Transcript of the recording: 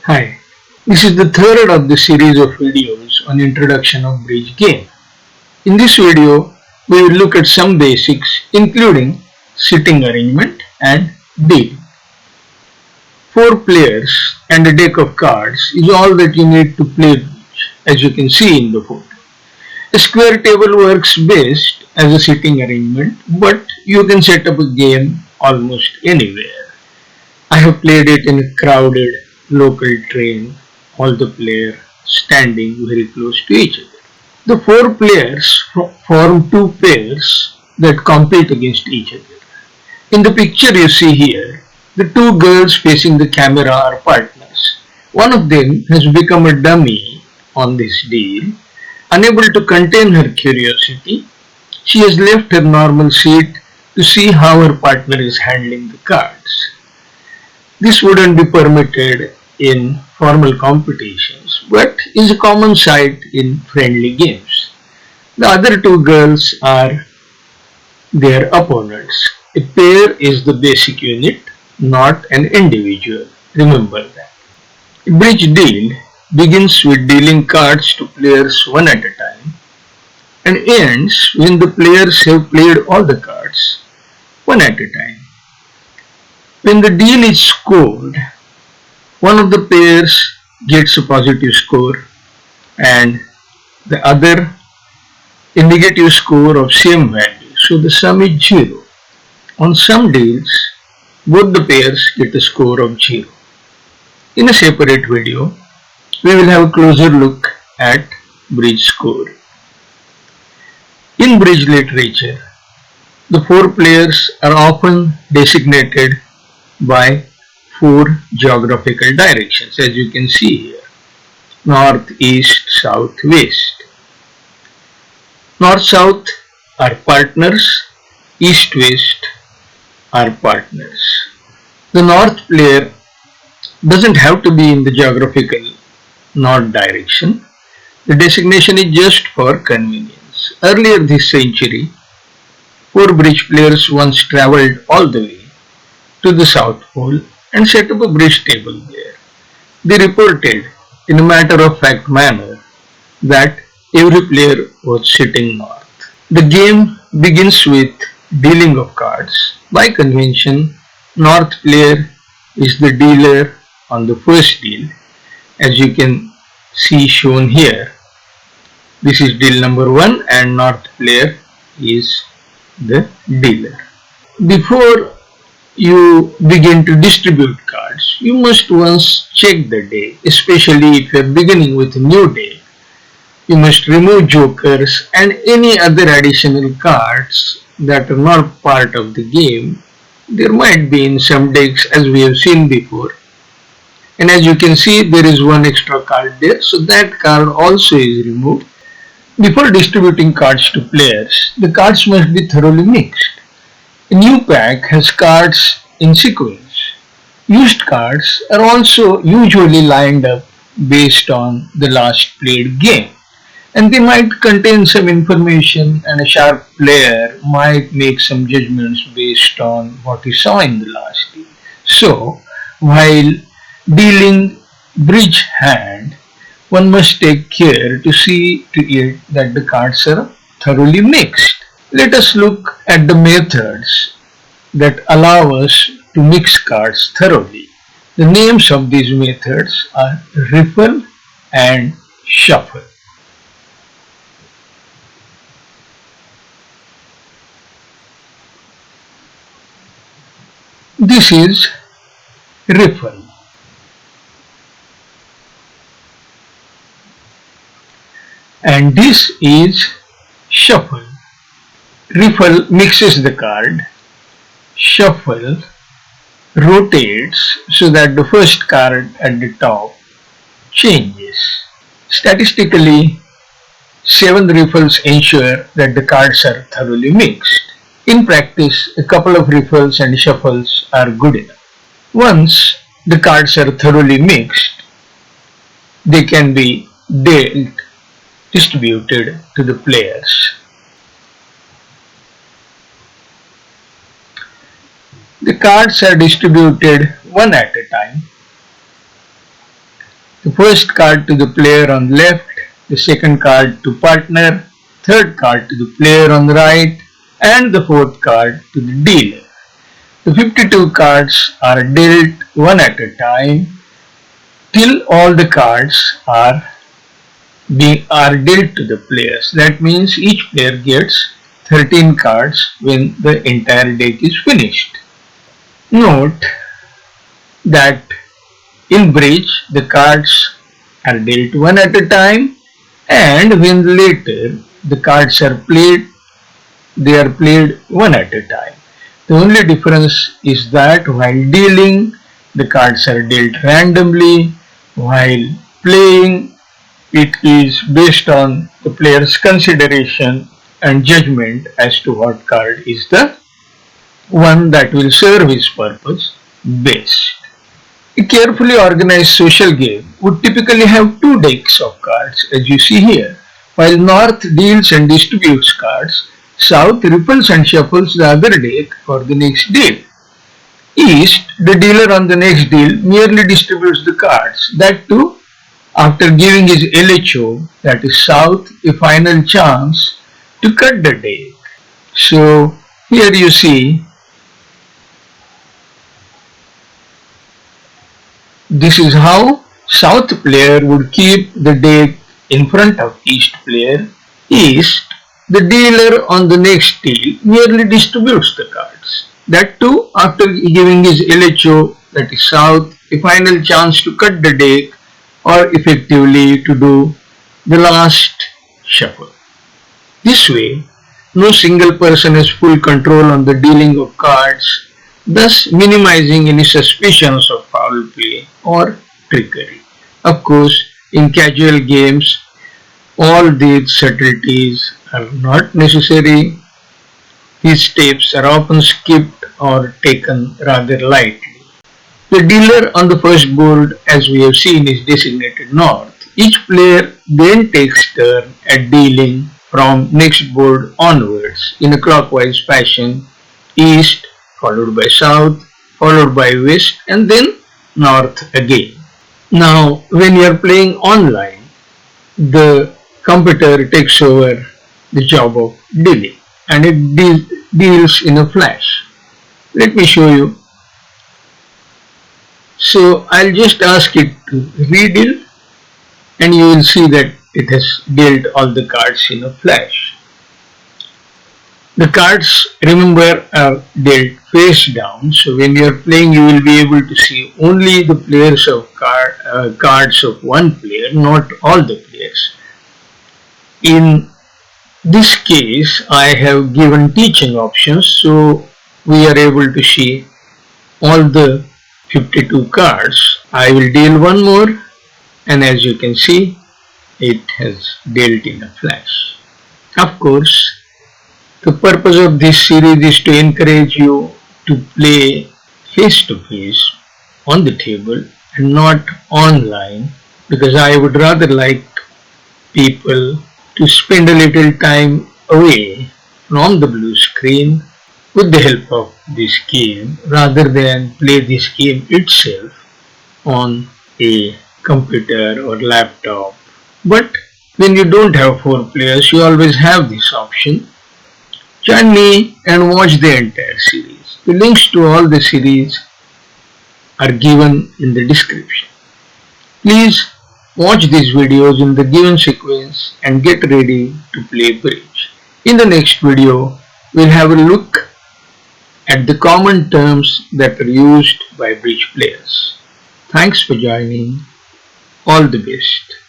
Hi, this is the third of the series of videos on introduction of bridge game. In this video, we will look at some basics including sitting arrangement and deal. 4 players and a deck of cards is all that you need to play bridge, as you can see in the photo. A square table works best as a sitting arrangement, but you can set up a game almost anywhere. I have played it in a crowded local train, all the players standing very close to each other. The 4 players form 2 pairs that compete against each other. In the picture you see here, the 2 girls facing the camera are partners. One of them has become a dummy on this deal. Unable to contain her curiosity, she has left her normal seat to see how her partner is handling the cards. This wouldn't be permitted in formal competitions, but is a common sight in friendly games. The other 2 girls are their opponents. A pair is the basic unit, not an individual. Remember that. A bridge deal begins with dealing cards to players one at a time and ends when the players have played all the cards one at a time. When the deal is scored, one of the pairs gets a positive score and the other a negative score of same value. So the sum is 0. On some deals, both the pairs get a score of 0. In a separate video, we will have a closer look at bridge score. In bridge literature, the 4 players are often designated by 4 geographical directions, as you can see here: north, east, south, west. North, south are partners, east, west are partners. The north player doesn't have to be in the geographical north direction. The designation is just for convenience. Earlier this century, 4 bridge players once traveled all the way to the South Pole and set up a bridge table there. They reported in a matter-of-fact manner that every player was sitting north. The game begins with dealing of cards. By convention, north player is the dealer on the first deal, as you can see shown here. This is deal number 1 and north player is the dealer. Before you begin to distribute cards, you must once check the deck, especially if you are beginning with a new deck. You must remove jokers and any other additional cards that are not part of the game. There might be in some decks, as we have seen before. And as you can see, there is one extra card there, so that card also is removed. Before distributing cards to players, the cards must be thoroughly mixed. A new pack has cards in sequence. Used cards are also usually lined up based on the last played game, and they might contain some information, and a sharp player might make some judgments based on what he saw in the last game. So, while dealing bridge hand, one must take care to see to it that the cards are thoroughly mixed. Let us look at the methods that allow us to mix cards thoroughly. The names of these methods are riffle and shuffle. This is riffle. And this is shuffle. Riffle mixes the card. Shuffle rotates so that the first card at the top changes. Statistically, 7 riffles ensure that the cards are thoroughly mixed. In practice, a couple of riffles and shuffles are good enough. Once the cards are thoroughly mixed, they can be distributed to the players. The cards are distributed one at a time. The first card to the player on the left, the second card to partner, third card to the player on the right, and the fourth card to the dealer. The 52 cards are dealt one at a time till all the cards are dealt to the players. That means each player gets 13 cards when the entire deck is finished. Note that in bridge the cards are dealt one at a time, and when later the cards are played, they are played one at a time. The only difference is that while dealing, the cards are dealt randomly, while playing, it is based on the player's consideration and judgment as to what card is the one that will serve his purpose best. A carefully organized social game would typically have two decks of cards, as you see here. While North deals and distributes cards, South riffles and shuffles the other deck for the next deal. East, the dealer on the next deal merely distributes the cards, that too after giving his LHO, that is South, a final chance to cut the deck. So here you see, this is how South player would keep the deck in front of East player. East, the dealer on the next deal merely distributes the cards. That too after giving his LHO, that is South, a final chance to cut the deck or effectively to do the last shuffle. This way, no single person has full control on the dealing of cards, thus minimizing any suspicions of foul play or trickery. Of course, in casual games, all these subtleties are not necessary. These steps are often skipped or taken rather lightly. The dealer on the first board, as we have seen, is designated North. Each player then takes turn at dealing from next board onwards in a clockwise fashion, East followed by South, followed by West, and then North again. Now, when you are playing online, the computer takes over the job of dealing, and it deals in a flash. Let me show you. So I'll just ask it to redeal, and you will see that it has dealt all the cards in a flash. The cards, remember, are dealt face down, so when you are playing you will be able to see only the players of cards of one player, not all the players. In this case I have given teaching options, so we are able to see all the 52 cards. I will deal one more, and as you can see, it has dealt in a flash. Of course, the purpose of this series is to encourage you to play face to face on the table and not online, because I would rather like people to spend a little time away from the blue screen with the help of this game rather than play this game itself on a computer or laptop. But when you don't have 4 players, you always have this option. Join me and watch the entire series. The links to all the series are given in the description. Please watch these videos in the given sequence and get ready to play bridge. In the next video, we'll have a look at the common terms that are used by bridge players. Thanks for joining. All the best.